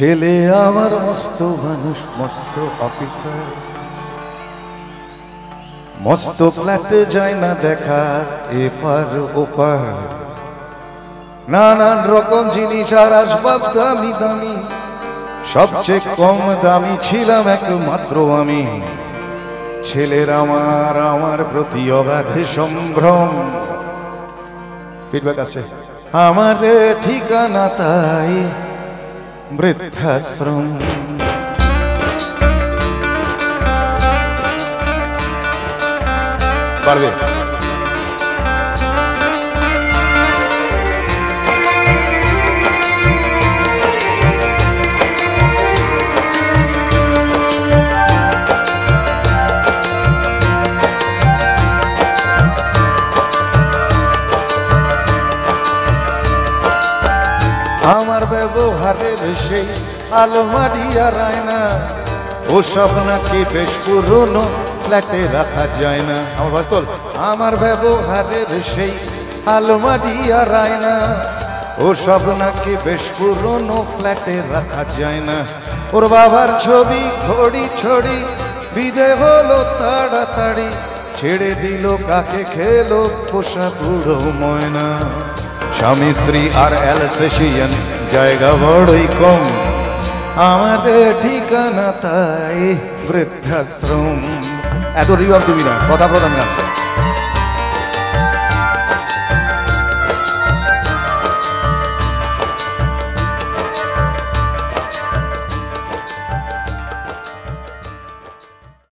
ছেলে আমার মস্ত মানুষ, মস্ত অফিসার, মস্ত ফ্ল্যাটে যায় না দেখা এপার ওপার, নানান রকম জিনিস আর আসবাব দামি দামি, সবচেয়ে কম দামি ছিলাম একমাত্র আমি। ছেলের আমার প্রতি অগাধ সম্ভ্রম। ফিডব্যাক আছে। আমার ঠিকানা তাই বৃদ্ধাশ্রম। পারবে আমার ব্যবহারের সেই আলমারি আর আয়না, ও সব নাকি বেশ পুরনো, ফ্ল্যাটে রাখা যায় না। আমার বাস্তব আমার ব্যবহারের সেই আলমারি আর আয়না, ও সব নাকি বেশ পুরনো, ফ্ল্যাটে রাখা যায় না। ওর বাবার ছবি ঘড়ি ছড়ি বিদে হলো তাড়াতাড়ি, ছেড়ে দিল কাকে খেলো পোষা বুড়ো ময়না। স্বামী স্ত্রী আর অ্যালসেশিয়ান জায়গা বড়ই কম, আমার ঠিকানা তাই বৃদ্ধাশ্রম। এত রিভাব দিবি না, কথা প্রধান গান।